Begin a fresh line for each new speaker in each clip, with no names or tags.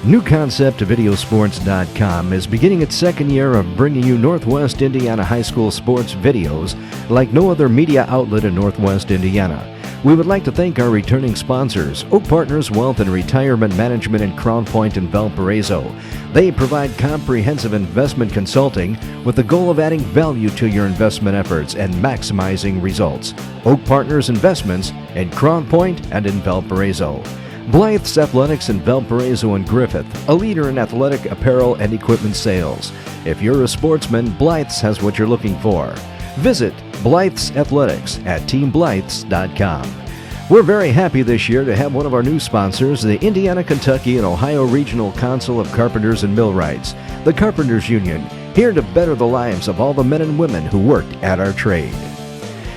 NewConceptVideoSports.com is beginning its second year of bringing you Northwest Indiana High School sports videos like no other media outlet in Northwest Indiana. We would like to thank our returning sponsors, Oak Partners Wealth and Retirement Management in Crown Point and Valparaiso. They provide comprehensive investment consulting with the goal of adding value to your investment efforts and maximizing results. Oak Partners Investments in Crown Point and in Valparaiso. Blythe's Athletics in Valparaiso and Griffith, a leader in athletic apparel and equipment sales. If you're a sportsman, Blythe's has what you're looking for. Visit Blythe's Athletics at teamblythes.com. We're very happy this year to have one of our new sponsors, the Indiana, Kentucky, and Ohio Regional Council of Carpenters and Millwrights, the Carpenters Union, here to better the lives of all the men and women who worked at our trade.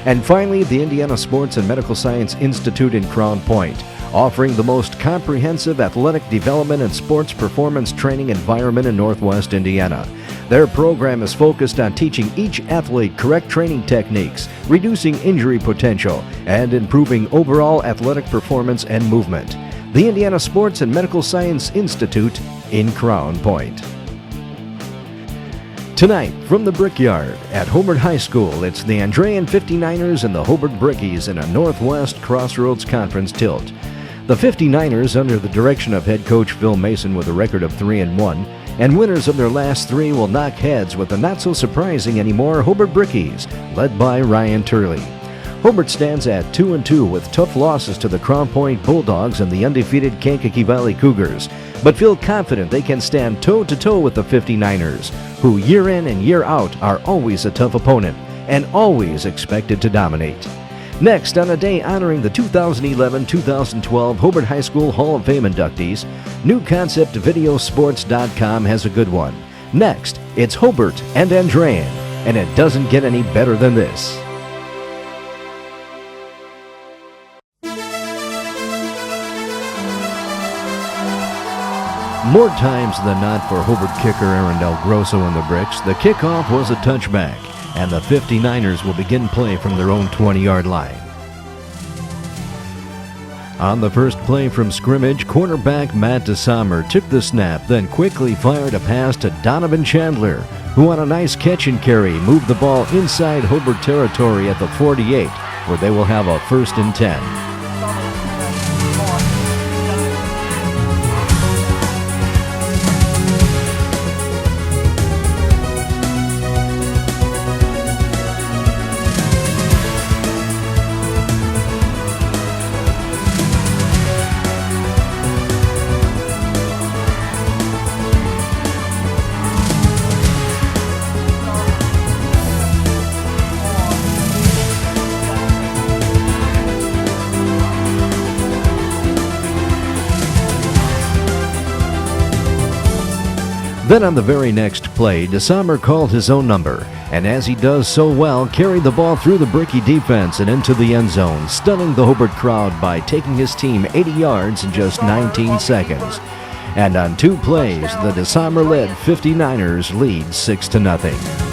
And finally, the Indiana Sports and Medical Science Institute in Crown Point, offering the most comprehensive athletic development and sports performance training environment in Northwest Indiana. Their program is focused on teaching each athlete correct training techniques, reducing injury potential, and improving overall athletic performance and movement. The Indiana Sports and Medical Science Institute in Crown Point. Tonight, from the Brickyard at Hobart High School, it's the Andrean 59ers and the Hobart Brickies in a Northwest Crossroads Conference tilt. The 59ers, under the direction of head coach Phil Mason with a record of 3-1, and winners of their last three will knock heads with the not-so-surprising anymore Hobart Brickies, led by Ryan Turley. Hobart stands at 2-2 with tough losses to the Crown Point Bulldogs and the undefeated Kankakee Valley Cougars, but feel confident they can stand toe-to-toe with the 59ers, who year in and year out are always a tough opponent and always expected to dominate. Next, on a day honoring the 2011-2012 Hobart High School Hall of Fame inductees, NewConceptVideoSports.com has a good one. Next, it's Hobart and Andrean, and it doesn't get any better than this. More times than not for Hobart kicker Aaron Del Grosso and the Bricks, the kickoff was a touchback, and the 59ers will begin play from their own 20-yard line. On the first play from scrimmage, cornerback Matt DeSommer took the snap, then quickly fired a pass to Donovan Chandler, who on a nice catch and carry moved the ball inside Hobart territory at the 48, where they will have a 1st and 10. Then on the very next play, DeSommer called his own number, and as he does so well, carried the ball through the Bricky defense and into the end zone, stunning the Hobart crowd by taking his team 80 yards in just 19 seconds. And on 2 plays, the DeSommer-led 59ers lead 6-0.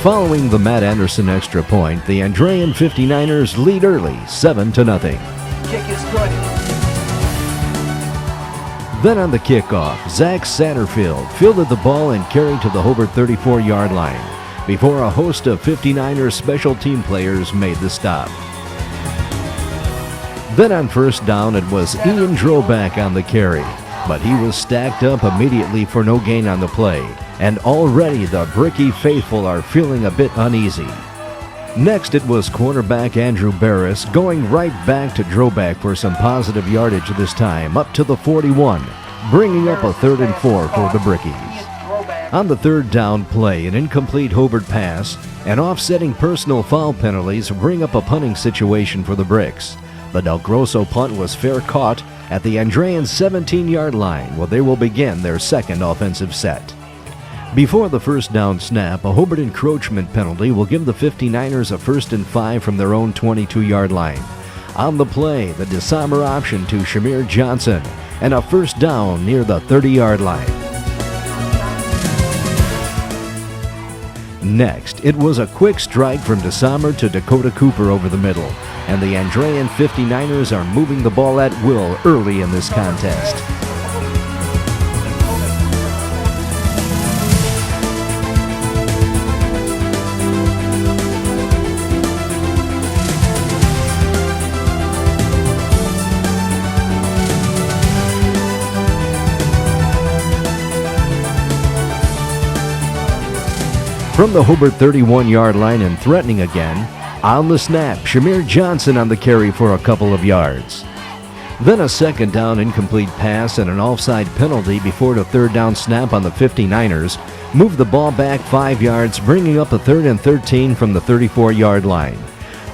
Following the Matt Anderson extra point, the Andrean 59ers lead early, 7-0.
Kick is good.
Then on the kickoff, Zach Satterfield fielded the ball and carried to the Hobart 34-yard line before a host of 59ers special team players made the stop. Then on first down, it was Ian Droback on the carry, but he was stacked up immediately for no gain on the play, and already the Bricky faithful are feeling a bit uneasy. Next, it was quarterback Andrew Barris going right back to Droback for some positive yardage this time, up to the 41, bringing up a 3rd and 4 for the Brickies. On the 3rd down play, an incomplete Hobart pass and offsetting personal foul penalties bring up a punting situation for the Bricks. The Del Grosso punt was fair caught at the Andrean 17-yard line, where they will begin their second offensive set. Before the first down snap, a Hobart encroachment penalty will give the 59ers a 1st and 5 from their own 22-yard line. On the play, the disarmer option to Shamir Johnson, and a 1st down near the 30-yard line. Next, it was a quick strike from disarmer to Dakota Cooper over the middle, and the Andrean 59ers are moving the ball at will early in this contest. From the Hobart 31-yard line and threatening again, on the snap, Shamir Johnson on the carry for a couple of yards. Then a 2nd down incomplete pass and an offside penalty before the 3rd down snap on the 59ers moved the ball back 5 yards, bringing up a 3rd and 13 from the 34-yard line.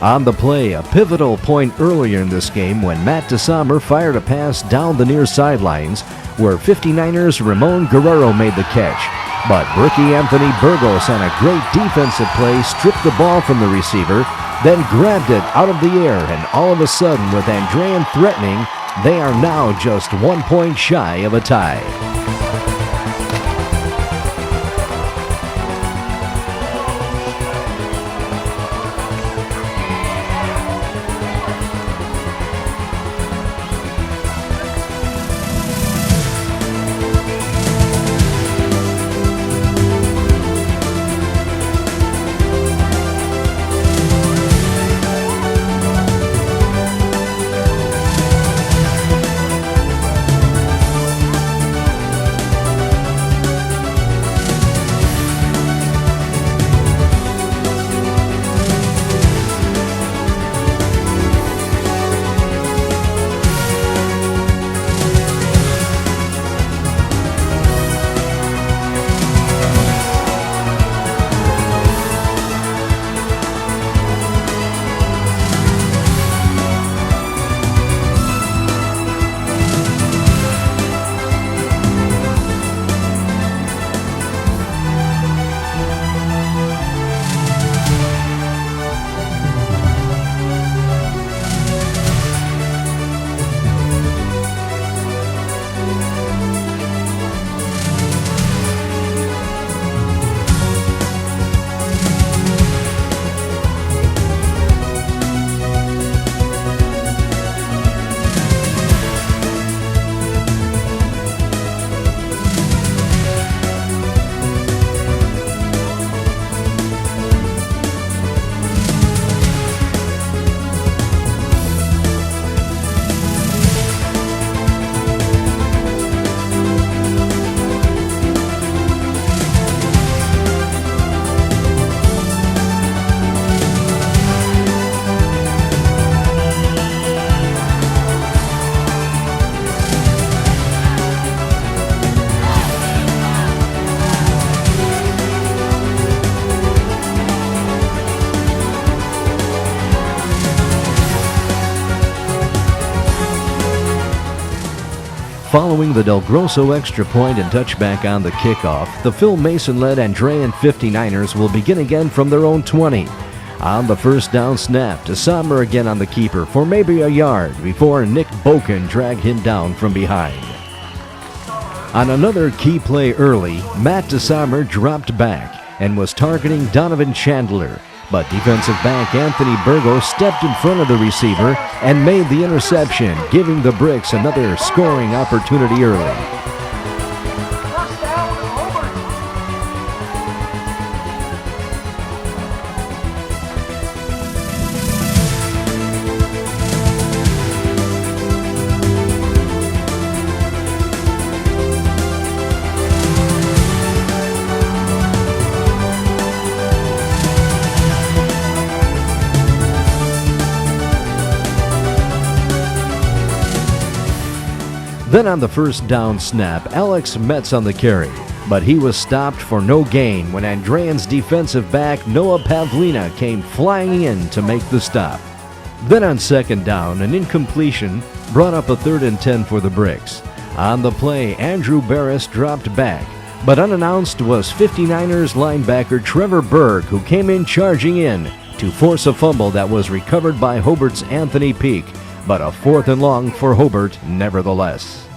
On the play, a pivotal point earlier in this game when Matt DeSommer fired a pass down the near sidelines where 59ers Ramon Guerrero made the catch. But Bricky Anthony Burgos on a great defensive play stripped the ball from the receiver, then grabbed it out of the air, and all of a sudden, with Andrean threatening, they are now just 1 point shy of a tie. Following the Del Grosso extra point and touchback on the kickoff, the Phil Mason-led Andrean 59ers will begin again from their own 20. On the 1st down snap, DeSommer again on the keeper for maybe a yard before Nick Boken dragged him down from behind. On another key play early, Matt DeSommer dropped back and was targeting Donovan Chandler, but defensive back Anthony Burgos stepped in front of the receiver and made the interception, giving the Bricks another scoring opportunity early. Then on the first down snap, Alex Metz on the carry, but he was stopped for no gain when Andrean's defensive back Noah Pavlina came flying in to make the stop. Then on second down, an incompletion brought up a 3rd and 10 for the Bricks. On the play, Andrew Barris dropped back, but unannounced was 59ers linebacker Trevor Berg, who came in charging in to force a fumble that was recovered by Hobart's Anthony Peak, but a 4th and long for Hobart nevertheless.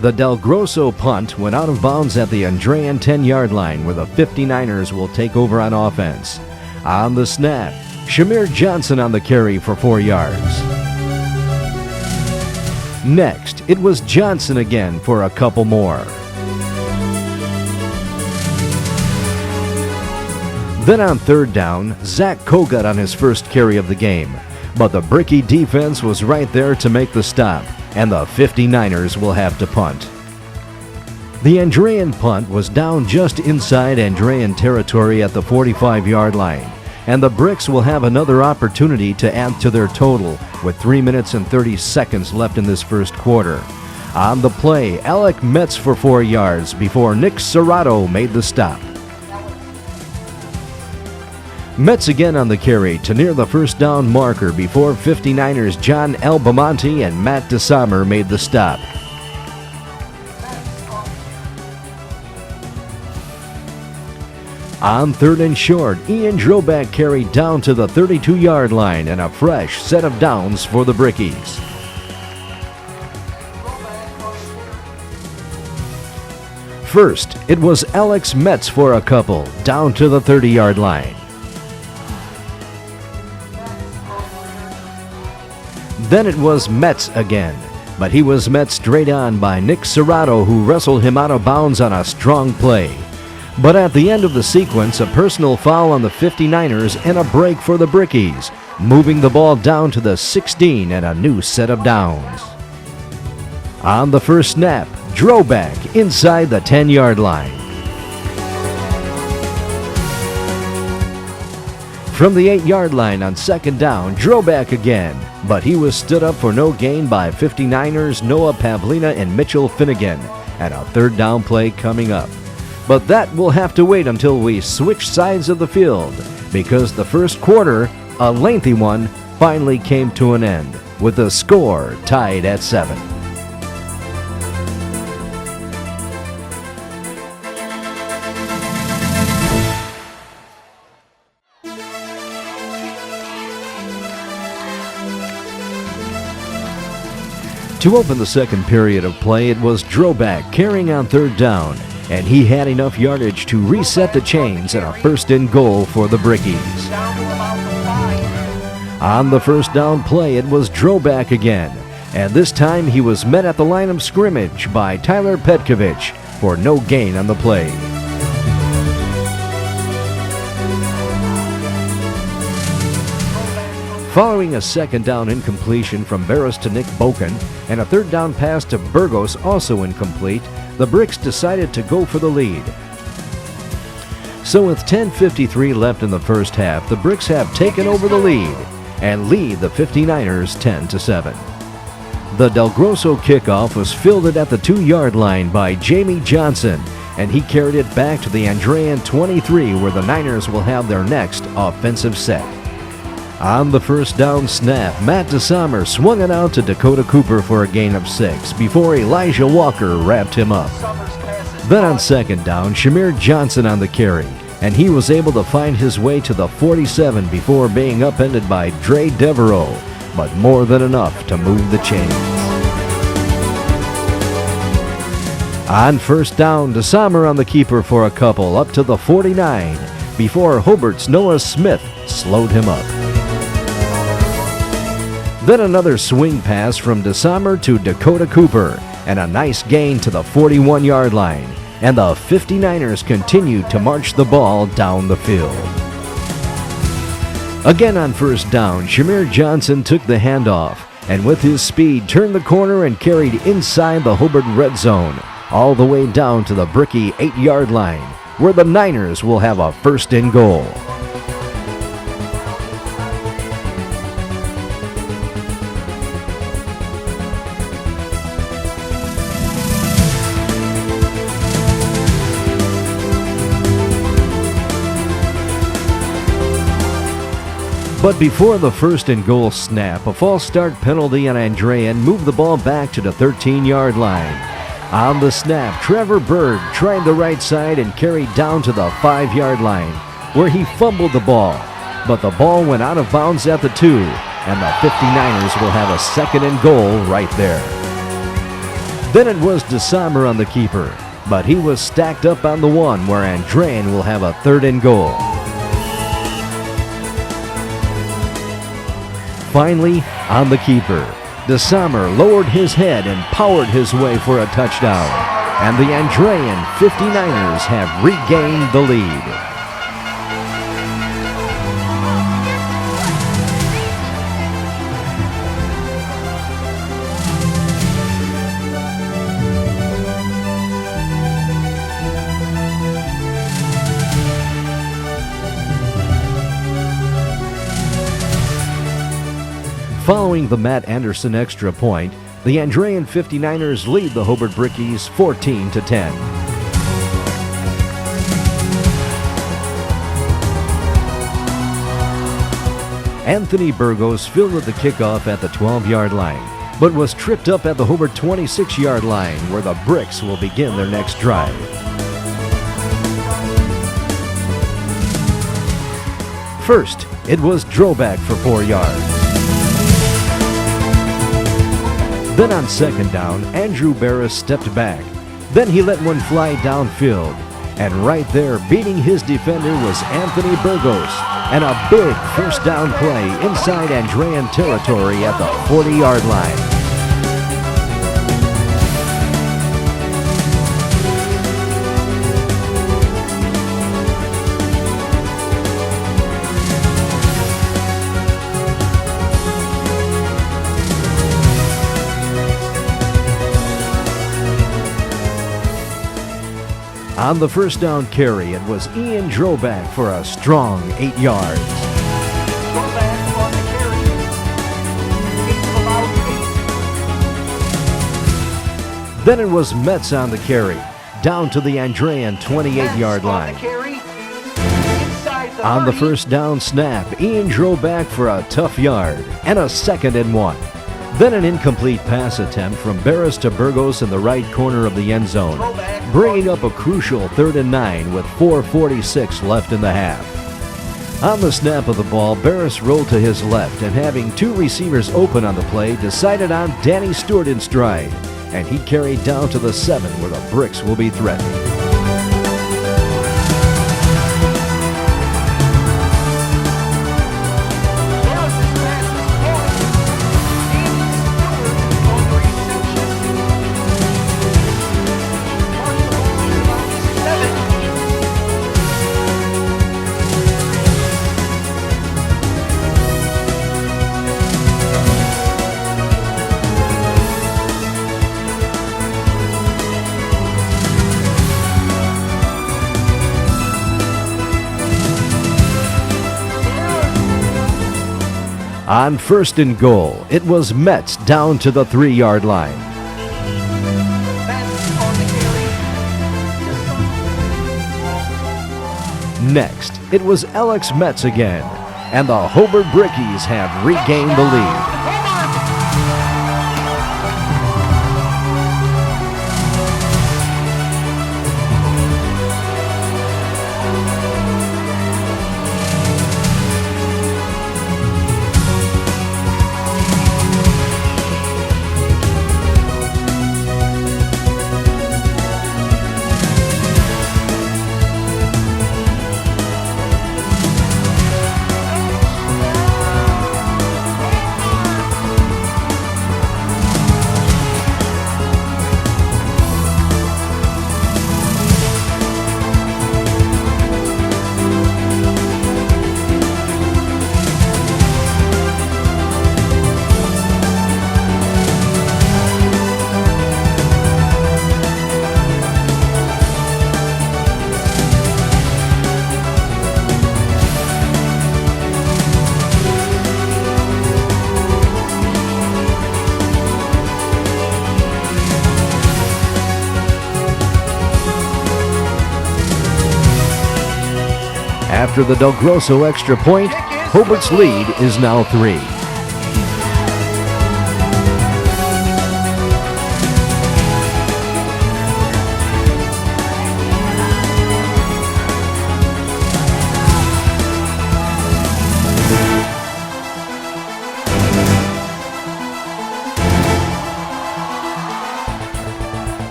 The Del Grosso punt went out of bounds at the Andrean 10-yard line, where the 59ers will take over on offense. On the snap, Shamir Johnson on the carry for 4 yards. Next, it was Johnson again for a couple more. Then on third down, Zach Kogut on his first carry of the game. But the Bricky defense was right there to make the stop, and the 59ers will have to punt. The Andrean punt was down just inside Andrean territory at the 45-yard line, and the Bricks will have another opportunity to add to their total with 3 minutes and 30 seconds left in this first quarter. On the play, Alec Metz for 4 yards before Nick Serrato made the stop. Metz again on the carry to near the first down marker before 59ers John Albamonte and Matt DeSommer made the stop. On 3rd and short, Ian Droback carried down to the 32-yard line and a fresh set of downs for the Brickies. First, it was Alex Metz for a couple, down to the 30-yard line. Then it was Metz again, but he was met straight on by Nick Serrato, who wrestled him out of bounds on a strong play. But at the end of the sequence, a personal foul on the 59ers and a break for the Brickies, moving the ball down to the 16 and a new set of downs. On the first snap, Droback inside the 10-yard line. From the 8-yard line on second down, Droback again, but he was stood up for no gain by 59ers Noah Pavlina and Mitchell Finnegan, and a 3rd down play coming up. But that will have to wait until we switch sides of the field, because the first quarter, a lengthy one, finally came to an end, with the score tied at 7. To open the second period of play, it was Droback carrying on 3rd down, and he had enough yardage to reset the chains and a 1st and goal for the Brickies. On the first down play, it was Droback again, and this time he was met at the line of scrimmage by Tyler Petkovich for no gain on the play. Following a second down incompletion from Barris to Nick Boken and a 3rd down pass to Burgos also incomplete, the Bricks decided to go for the lead. So with 10:53 left in the first half, the Bricks have taken over the lead and lead the 59ers 10-7. The Del Grosso kickoff was fielded at the 2-yard line by Jamie Johnson, and he carried it back to the Andrean 23, where the Niners will have their next offensive set. On the first down snap, Matt DeSommer swung it out to Dakota Cooper for a gain of 6 before Elijah Walker wrapped him up. Then on second down, Shamir Johnson on the carry, and he was able to find his way to the 47 before being upended by Dre Devereaux, but more than enough to move the chains. On first down, DeSommer on the keeper for a couple up to the 49 before Hobart's Noah Smith slowed him up. Then another swing pass from DeSommer to Dakota Cooper, and a nice gain to the 41-yard line, and the 59ers continued to march the ball down the field. Again on first down, Shamir Johnson took the handoff, and with his speed turned the corner and carried inside the Hobart red zone, all the way down to the Bricky 8-yard line, where the Niners will have a 1st and goal. But before the first and goal snap, a false start penalty on Andrean moved the ball back to the 13-yard line. On the snap, Trevor Bird tried the right side and carried down to the 5-yard line, where he fumbled the ball. But the ball went out of bounds at the 2, and the 59ers will have a second and goal right there. Then it was DeSommer on the keeper, but he was stacked up on the 1, where Andrean will have a third and goal. Finally, on the keeper, DeSommer lowered his head and powered his way for a touchdown, and the Andrean 59ers have regained the lead. Following the Matt Anderson extra point, the Andrean 59ers lead the Hobart Brickies 14-10. Anthony Burgos fielded the kickoff at the 12-yard line, but was tripped up at the Hobart 26-yard line, where the Bricks will begin their next drive. First, it was Droback for 4 yards. Then on second down, Andrew Barris stepped back. Then he let one fly downfield. And right there, beating his defender, was Anthony Burgos. And a big first down play inside Andrean territory at the 40-yard line. On the first down carry, it was Ian Droback for a strong 8 yards.
Droback on the carry. 8 allowed 8.
Then it was Metz on the carry, down to the Andrean 28-yard line. On the first down snap, Ian Droback for a tough yard and a 2nd and 1. Then an incomplete pass attempt from Barris to Burgos in the right corner of the end zone, bringing up a crucial 3rd and 9 with 4:46 left in the half. On the snap of the ball, Barris rolled to his left and, having 2 receivers open on the play, decided on Danny Stewart in stride, and he carried down to the 7 where the Bricks will be threatened. On first and goal, it was Metz down to the 3-yard line. Next, it was Alex Metz again, and the Hobart Brickies have regained the lead. After the Del Grosso extra point, Hobart's lead is now 3.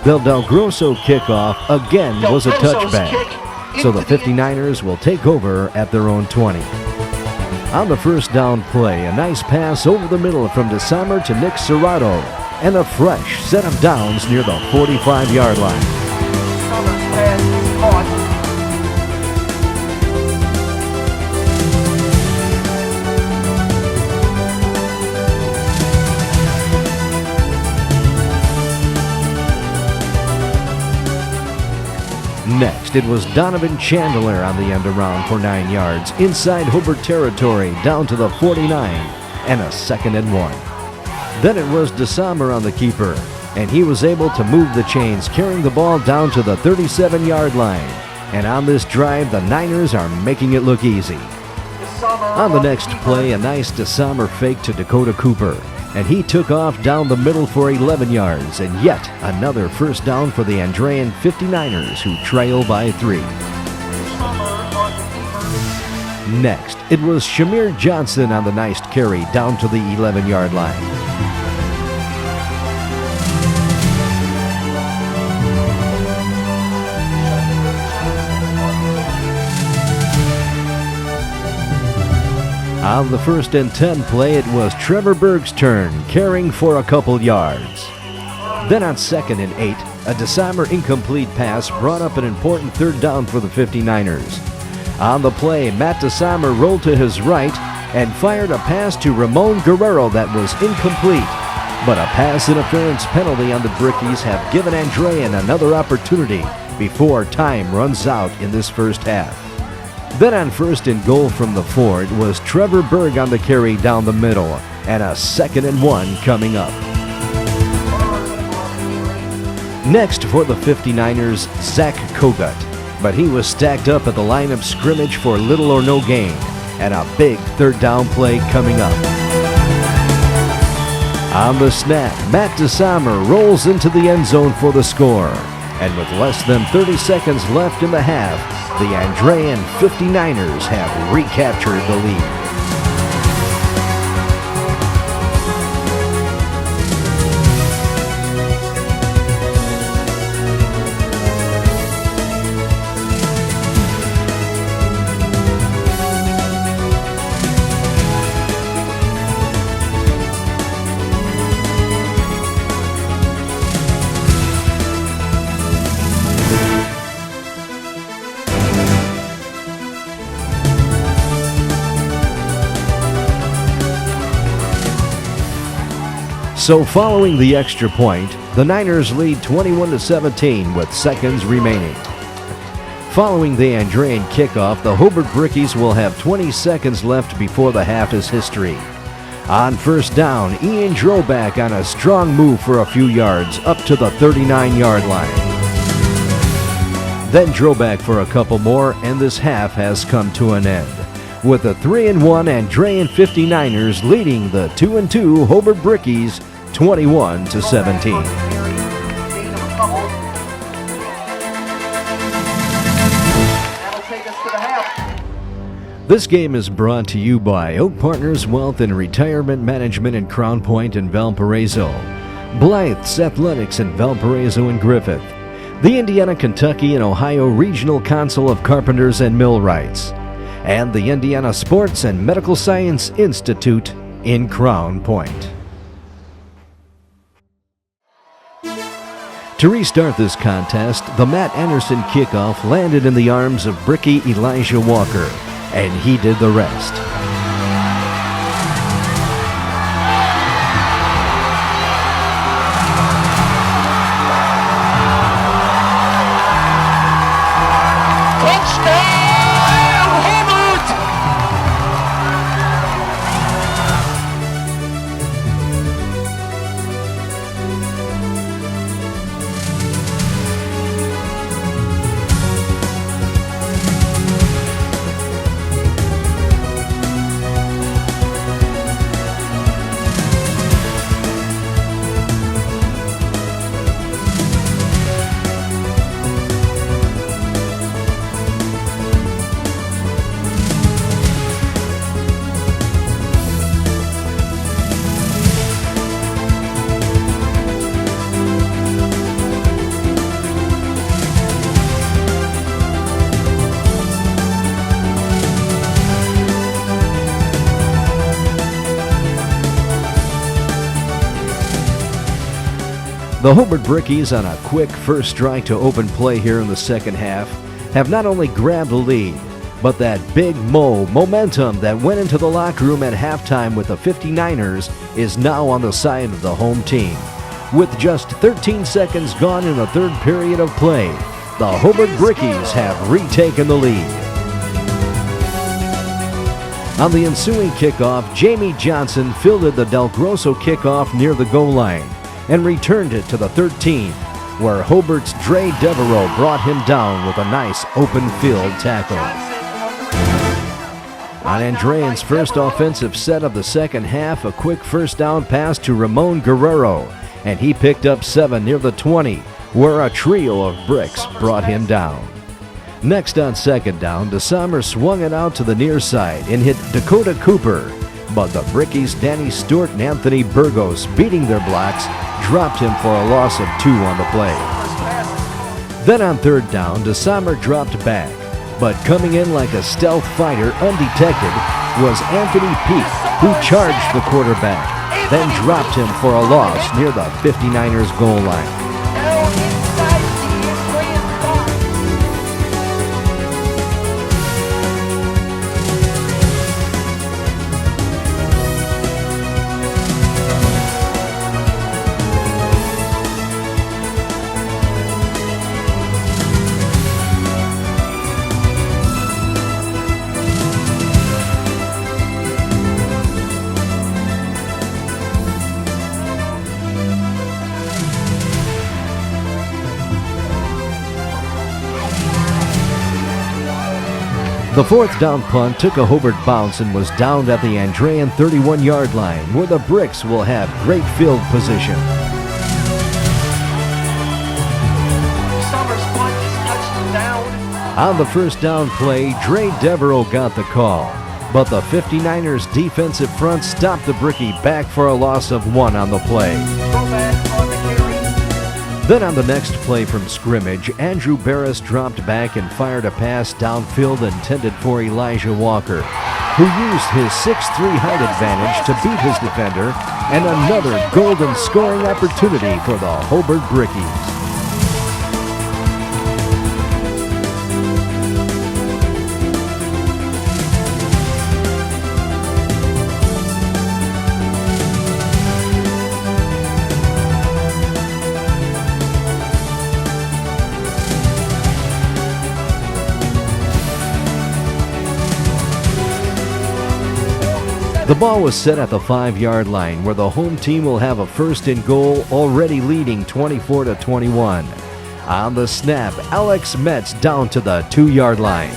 The Del Grosso kickoff again was a touchback, so the 59ers will take over at their own 20. On the first down play, a nice pass over the middle from DeSammer to Nick Serrato, and a fresh set of downs near the 45-yard line.
Summer's pass is caught.
Next, it was Donovan Chandler on the end around for 9 yards inside Hobart territory down to the 49 and a 2nd and 1. Then it was DeSammer on the keeper, and he was able to move the chains, carrying the ball down to the 37-yard line. And on this drive, the Niners are making it look easy. On the next play, a nice DeSammer fake to Dakota Cooper, and he took off down the middle for 11 yards, and yet another first down for the Andrean 59ers, who trail by 3. Next, it was Shamir Johnson on the nice carry down to the 11-yard line. On the 1st and 10 play, it was Trevor Berg's turn, carrying for a couple yards. Then on 2nd and 8, a DeSammer incomplete pass brought up an important 3rd down for the 59ers. On the play, Matt DeSammer rolled to his right and fired a pass to Ramon Guerrero that was incomplete. But a pass interference penalty on the Brickies have given Andrean another opportunity before time runs out in this first half. Then on 1st and goal from the 4, it was Trevor Berg on the carry down the middle, and a 2nd and 1 coming up. Next for the 59ers, Zach Kogut, but he was stacked up at the line of scrimmage for little or no gain, and a big 3rd down play coming up. On the snap, Matt DeSammer rolls into the end zone for the score, and with less than 30 seconds left in the half, the Andrean 59ers have recaptured the lead. So following the extra point, the Niners lead 21-17 with seconds remaining. Following the Andrean kickoff, the Hobart Brickies will have 20 seconds left before the half is history. On 1st down, Ian Droback on a strong move for a few yards up to the 39-yard line. Then Droback for a couple more, and this half has come to an end, with the 3-1 Andrean 59ers leading the 2-2 Hobart Brickies 21-17. This game is brought to you by Oak Partners Wealth and Retirement Management in Crown Point and Valparaiso, Blythe's Athletics in Valparaiso and Griffith, the Indiana, Kentucky, and Ohio Regional Council of Carpenters and Millwrights, and the Indiana Sports and Medical Science Institute in Crown Point. To restart this contest, the Matt Anderson kickoff landed in the arms of Bricky Elijah Walker, and he did the rest. The Hobart Brickies, on a quick first strike to open play here in the second half, have not only grabbed the lead, but that big momentum that went into the locker room at halftime with the 59ers is now on the side of the home team. With just 13 seconds gone in the third period of play, the Hobart Brickies have retaken the lead. On the ensuing kickoff, Jamie Johnson fielded the Del Grosso kickoff near the goal line and returned it to the 13, where Hobart's Dre Devereaux brought him down with a nice open field tackle. On Andrean's first offensive set of the second half, a quick first down pass to Ramon Guerrero, and he picked up 7 near the 20, where a trio of bricks brought him down. Next on second down, DeSommer swung it out to the near side and hit Dakota Cooper, but the Brickies' Danny Stewart and Anthony Burgos, beating their blocks, dropped him for a loss of 2 on the play. Then on third down, DeSommer dropped back, but coming in like a stealth fighter undetected was Anthony Peake, who charged the quarterback, then dropped him for a loss near the 59ers goal line. The fourth down punt took a Hobart bounce and was downed at the Andrean 31-yard line, where the Bricks will have great field position.
Summers punt is touched down.
On the first down play, Dre Devereaux got the call, but the 59ers defensive front stopped the Brickie back for a loss of 1 on the play.
Throwback on the carry.
Then on the next play from scrimmage, Andrew Barris dropped back and fired a pass downfield intended for Elijah Walker, who used his 6'3" height advantage to beat his defender, and another golden scoring opportunity for the Hobart Brickies. The ball was set at the 5-yard line, where the home team will have a first and goal, already leading 24-21. On the snap, Alex Metz down to the 2-yard line.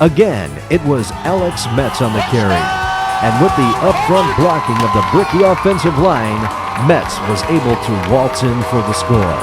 Again, it was Alex Metz on the carry. And with the upfront blocking of the Brickie offensive line, Metz was able to waltz in for the score.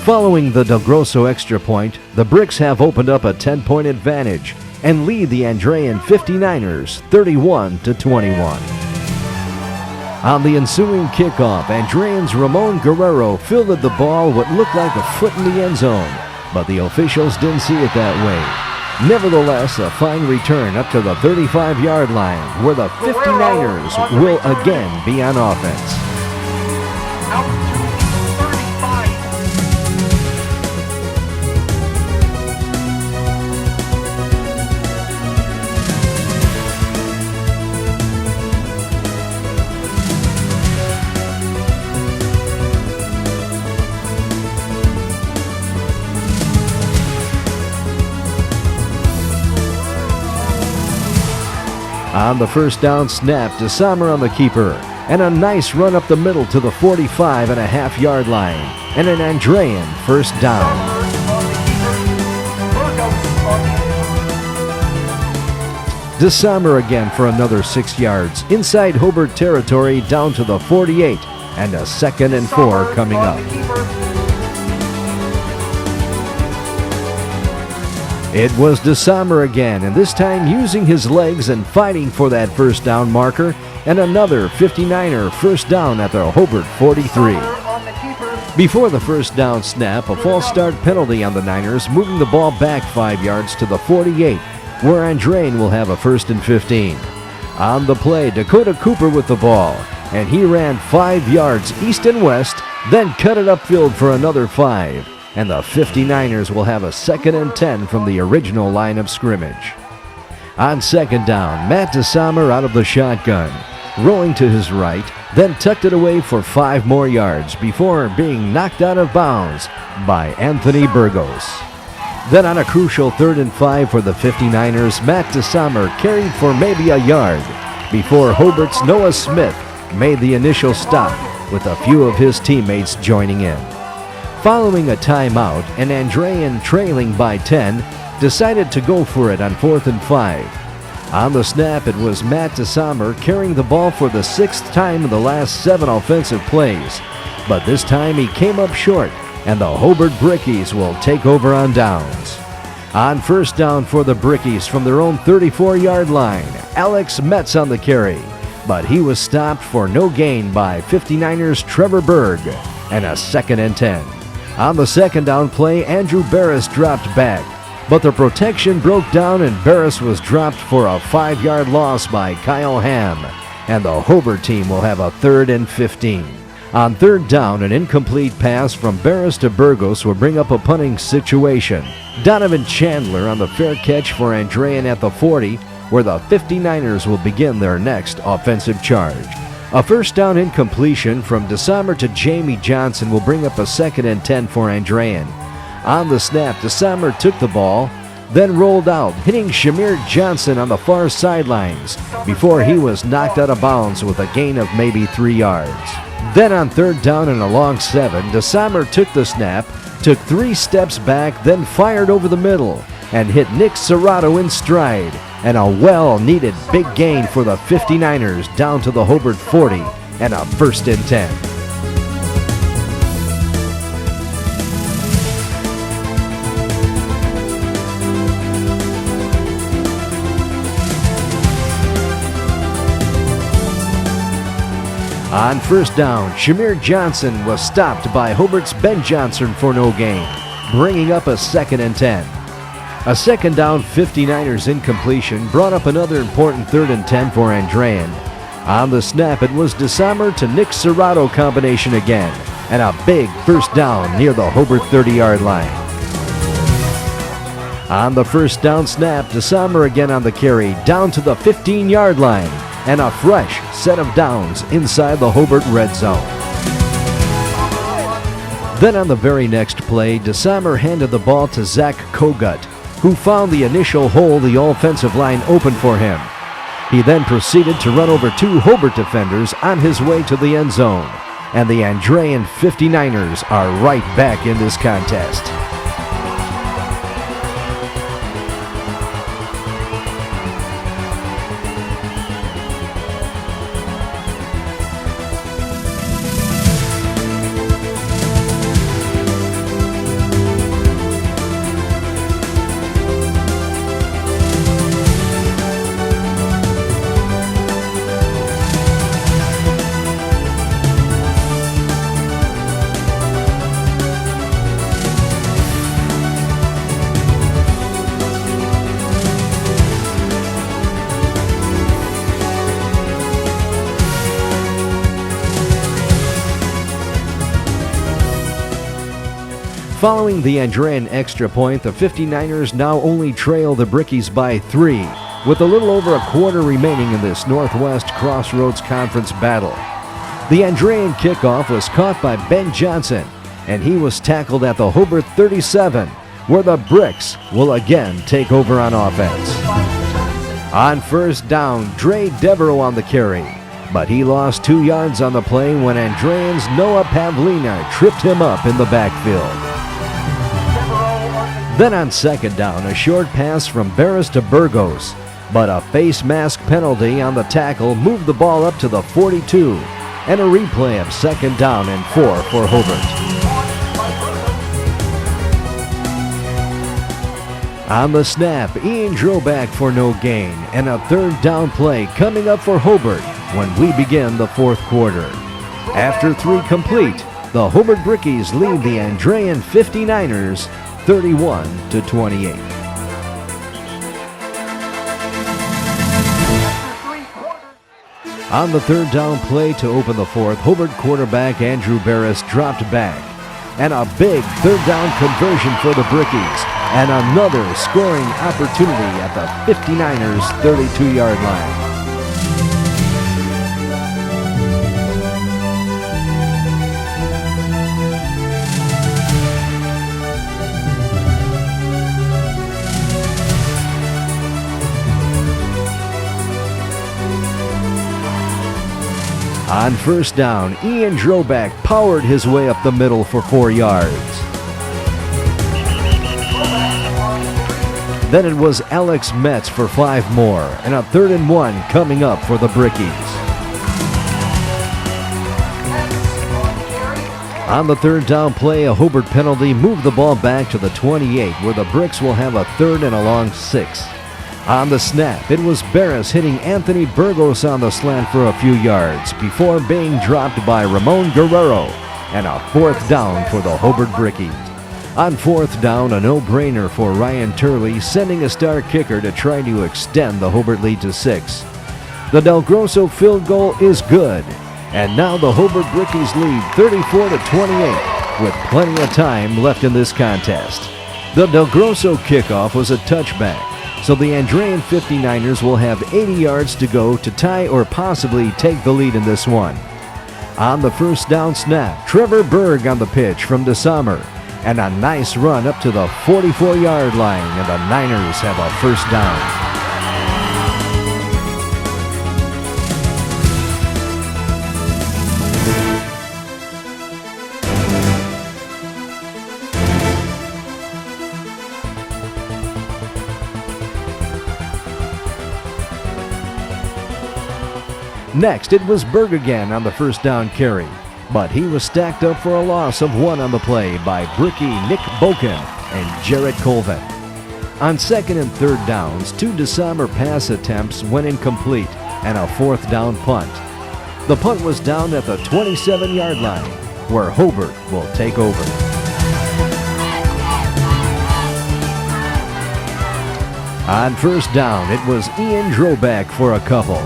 Following the Del Grosso extra point, the Bricks have opened up a 10-point advantage and lead the Andrean 59ers 31-21. On the ensuing kickoff, Andrean's Ramon Guerrero fielded the ball what looked like a foot in the end zone, but the officials didn't see it that way. Nevertheless, a fine return up to the 35-yard line, where the 59ers will again be on offense.
Out to
On the first down snap, DeSommer on the keeper, and a nice run up the middle to the 45.5-yard line, and an Andrean first down. DeSommer again for another 6 yards inside Hobart territory down to the 48, and a 2nd and 4 coming up. It was DeSommer again, and this time using his legs and fighting for that first down marker, and another 59er first down at the Hobart 43. Before the first down snap, a false start penalty on the Niners, moving the ball back 5 yards to the 48, where Andrean will have a 1st and 15. On the play, Dakota Cooper with the ball, and he ran 5 yards east and west, then cut it upfield for another 5. And the 59ers will have a 2nd and 10 from the original line of scrimmage. On 2nd down, Matt DeSommer out of the shotgun, rolling to his right, then tucked it away for 5 more yards before being knocked out of bounds by Anthony Burgos. Then on a crucial 3rd and 5 for the 59ers, Matt DeSommer carried for maybe a yard before Hobart's Noah Smith made the initial stop, with a few of his teammates joining in. Following a timeout and Andrean trailing by 10, decided to go for it on 4th and 5. On the snap, it was Matt DeSommer carrying the ball for the 6th time in the last 7 offensive plays. But this time he came up short, and the Hobart Brickies will take over on downs. On first down for the Brickies from their own 34-yard line, Alex Metz on the carry. But he was stopped for no gain by 59ers Trevor Berg, and a 2nd and 10. On the 2nd down play, Andrew Barris dropped back, but the protection broke down and Barris was dropped for a 5-yard loss by Kyle Ham, and the Hobart team will have a 3rd and 15. On 3rd down, an incomplete pass from Barris to Burgos will bring up a punting situation. Donovan Chandler on the fair catch for Andrean at the 40, where the 59ers will begin their next offensive charge. A first down incompletion from DeSommer to Jamie Johnson will bring up a 2nd and 10 for Andrean. On the snap, DeSommer took the ball, then rolled out, hitting Shamir Johnson on the far sidelines before he was knocked out of bounds with a gain of maybe 3 yards. Then on 3rd down and a long 7, DeSommer took the snap, took 3 steps back, then fired over the middle and hit Nick Serrato in stride, and a well-needed big gain for the 59ers down to the Hobart 40 and a 1st and 10. On first down, Shamir Johnson was stopped by Hobart's Ben Johnson for no gain, bringing up a 2nd and 10. A 2nd down 59ers incompletion brought up another important 3rd and 10 for Andrean. On the snap, it was DeSommer to Nick Serrato combination again, and a big first down near the Hobart 30-yard line. On the first down snap, DeSommer again on the carry down to the 15-yard line, and a fresh set of downs inside the Hobart red zone. Then on the very next play, DeSommer handed the ball to Zach Kogut, who found the initial hole the offensive line opened for him. He then proceeded to run over 2 Hobart defenders on his way to the end zone, and the Andrean 59ers are right back in this contest. Following the Andrean extra point, the 59ers now only trail the Brickies by 3, with a little over a quarter remaining in this Northwest Crossroads Conference battle. The Andrean kickoff was caught by Ben Johnson, and he was tackled at the Hobart 37, where the Bricks will again take over on offense. On first down, Dre Devereaux on the carry, but he lost 2 yards on the play when Andrean's Noah Pavlina tripped him up in the backfield. Then on second down, a short pass from Barris to Burgos, but a face mask penalty on the tackle moved the ball up to the 42, and a replay of second down and 4 for Hobart. On the snap, Ian drove back for no gain, and a third down play coming up for Hobart when we begin the fourth quarter. After 3 complete, the Hobart Brickies lead the Andrean 59ers 31-28. On the third down play to open the fourth, Hobart quarterback Andrew Barris dropped back, and a big third down conversion for the Brickies, and another scoring opportunity at the 59ers 32-yard line. On first down, Ian Droback powered his way up the middle for 4 yards. Then it was Alex Metz for 5 more, and a 3rd and 1 coming up for the Brickies. On the third down play, a Hobart penalty moved the ball back to the 28, where the Bricks will have a 3rd and a long 6. On the snap, it was Barris hitting Anthony Burgos on the slant for a few yards before being dropped by Ramon Guerrero, and a 4th down for the Hobart Brickies. On 4th down, a no-brainer for Ryan Turley, sending a star kicker to try to extend the Hobart lead to 6. The Del Grosso field goal is good, and now the Hobart Brickies lead 34-28 with plenty of time left in this contest. The Del Grosso kickoff was a touchback, so the Andrean 59ers will have 80 yards to go to tie or possibly take the lead in this one. On the first down snap, Trevor Berg on the pitch from DeSommer, and a nice run up to the 44-yard line, and the Niners have a first down. Next, it was Berg again on the first down carry, but he was stacked up for a loss of 1 on the play by Bricky Nick Boken and Jarrett Colvin. On second and third downs, 2 DeSommer pass attempts went incomplete and a 4th down punt. The punt was down at the 27-yard line, where Hobart will take over. On first down, it was Ian Droback for a couple.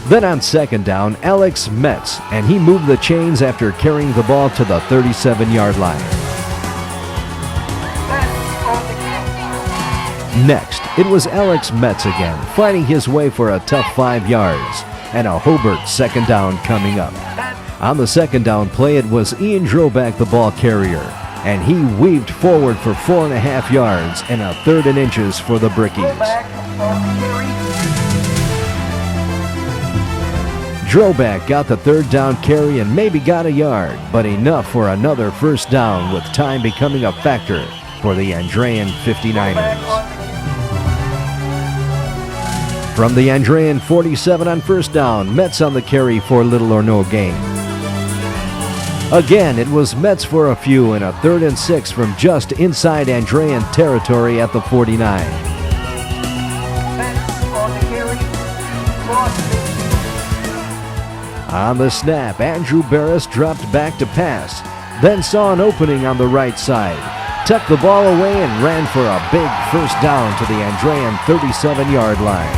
Then on second down, Alex Metz, and he moved the chains after carrying the ball to the 37-yard line. Next, it was Alex Metz again, fighting his way for a tough 5 yards, and a Hobart second down coming up. On the second down play, it was Ian Droback, the ball carrier, and he weaved forward for 4.5 yards and a 3rd and inches for the Brickies. Droback got the 3rd down carry and maybe got a yard, but enough for another first down, with time becoming a factor for the Andrean 59ers. From the Andrean 47 on first down, Metz on the carry for little or no gain. Again, it was Metz for a few and a 3rd and 6 from just inside Andrean territory at the 49. On the snap, Andrew Barris dropped back to pass, then saw an opening on the right side, tucked the ball away and ran for a big first down to the Andrean 37-yard line.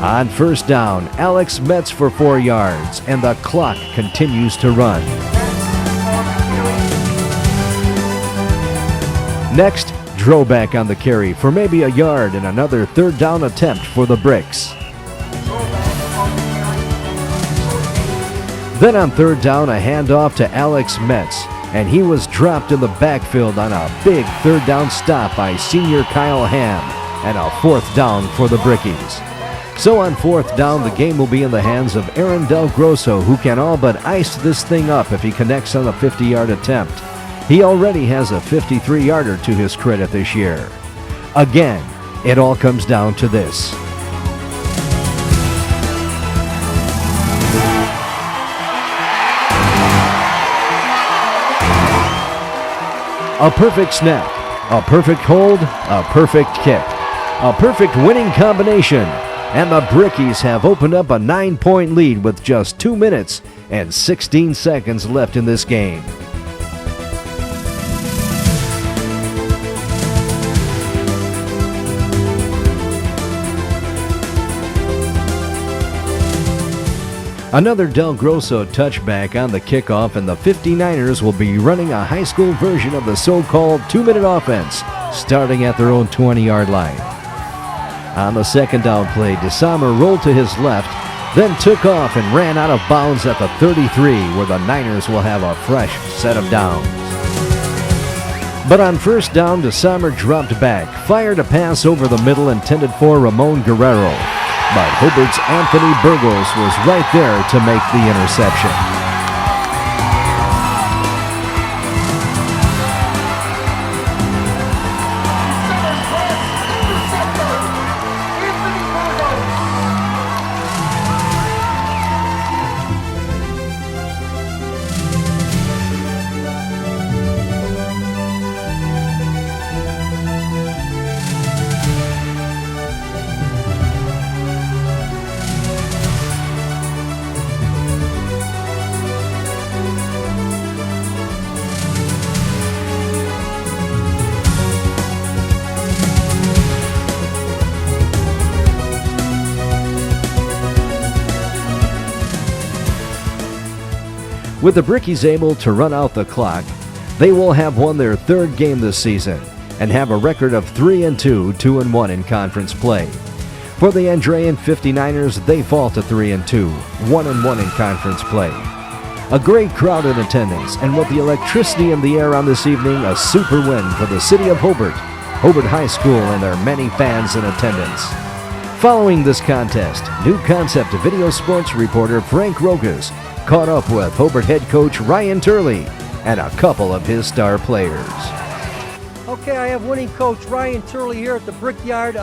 On first down, Alex Metz for 4 yards, and the clock continues to run. Next, Droback on the carry for maybe a yard and another 3rd down attempt for the Bricks. Then on 3rd down, a handoff to Alex Metz, and he was dropped in the backfield on a big third down stop by senior Kyle Ham, and a fourth down for the Brickies. So on fourth down, the game will be in the hands of Aaron Del Grosso, who can all but ice this thing up if he connects on a 50-yard attempt. He already has a 53-yarder to his credit this year. Again, it all comes down to this. A perfect snap, a perfect hold, a perfect kick, a perfect winning combination, and the Brickies have opened up a 9-point lead with just 2 minutes and 16 seconds left in this game. Another Del Grosso touchback on the kickoff, and the 59ers will be running a high school version of the so-called 2-minute offense, starting at their own 20-yard line. On the second down play, DeSommer rolled to his left, then took off and ran out of bounds at the 33, where the Niners will have a fresh set of downs. But on first down, DeSommer dropped back, fired a pass over the middle intended for Ramon Guerrero. But Hobart's Anthony Burgos was right there to make the interception. With the Brickies able to run out the clock, they will have won their third game this season and have a record of 3-2, 2-1 in conference play. For the Andrean 59ers, they fall to 3-2, 1-1 in conference play. A great crowd in attendance, and with the electricity in the air on this evening, a super win for the city of Hobart, Hobart High School, and their many fans in attendance. Following this contest, New Concept video sports reporter Frank Rogas caught up with Hobart head coach Ryan Turley and a couple of his star players.
Okay, I have winning coach Ryan Turley here at the Brickyard.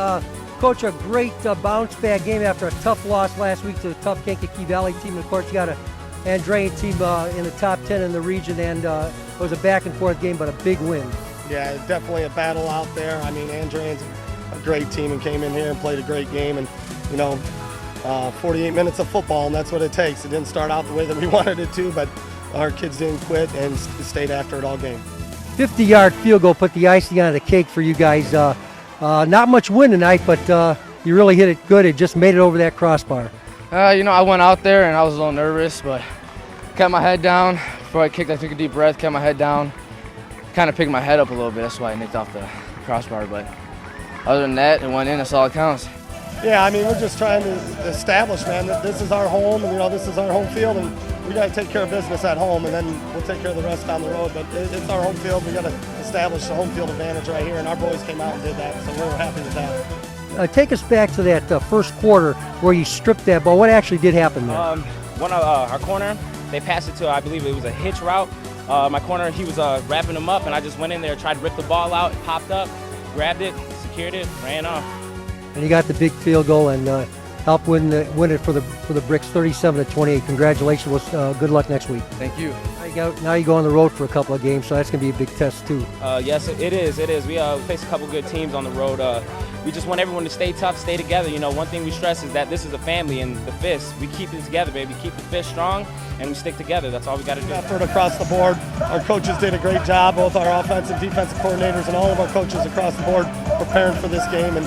Coach, a great bounce back game after a tough loss last week to the tough Kankakee Valley team. Of course, you got an Andrean team in the top 10 in the region, and it was a back and forth game, but a big win.
Yeah, definitely a battle out there. I mean, Andrean's a great team and came in here and played a great game, and 48 minutes of football, and that's what it takes. It didn't start out the way that we wanted it to, but our kids didn't quit and stayed after it all game.
50-yard field goal put the icing on the cake for you guys. Not much win tonight, but you really hit it good. It just made it over that crossbar.
I went out there and I was a little nervous, but kept my head down. Before I kicked, I took a deep breath, kept my head down, kind of picked my head up a little bit. That's why I nicked off the crossbar, but other than that, it went in. That's all that counts.
Yeah, I mean, we're just trying to establish, man, that this is our home, and this is our home field, and we got to take care of business at home, and then we'll take care of the rest down the road. But it's our home field. We got to establish the home field advantage right here, and our boys came out and did that, so we're happy with that.
Take us back to that first quarter where you stripped that ball. What actually did happen there?
One of our corner, they passed it to, I believe it was a hitch route. My corner, he was wrapping them up, and I just went in there, tried to rip the ball out, it popped up, grabbed it, secured it, ran off.
And you got the big field goal and helped win it for the Bricks, 37-28. Congratulations. Good luck next week.
Thank you.
Now you go on the road for a couple of games, so that's going to be a big test too.
Yes, it is. We face a couple good teams on the road. We just want everyone to stay tough, stay together. One thing we stress is that this is a family, and the fist, we keep it together, baby. Keep the fist strong, and we stick together. That's all we got to do.
Effort across the board. Our coaches did a great job, both our offensive and defensive coordinators and all of our coaches across the board preparing for this game, and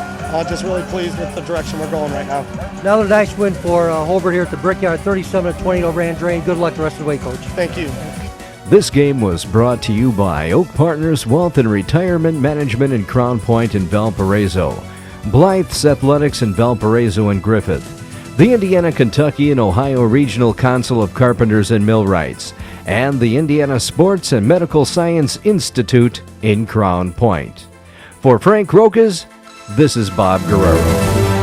just really pleased with the direction we're going right now.
Another nice win for Hobart here at the Brickyard, 37-20 over Andrean. Good luck the rest of the way, Coach.
Thank you.
This game was brought to you by Oak Partners Wealth and Retirement Management in Crown Point in Valparaiso, Blythe's Athletics in Valparaiso and Griffith, the Indiana, Kentucky, and Ohio Regional Council of Carpenters and Millwrights, and the Indiana Sports and Medical Science Institute in Crown Point. For Frank Rokas, this is Bob Guerrero.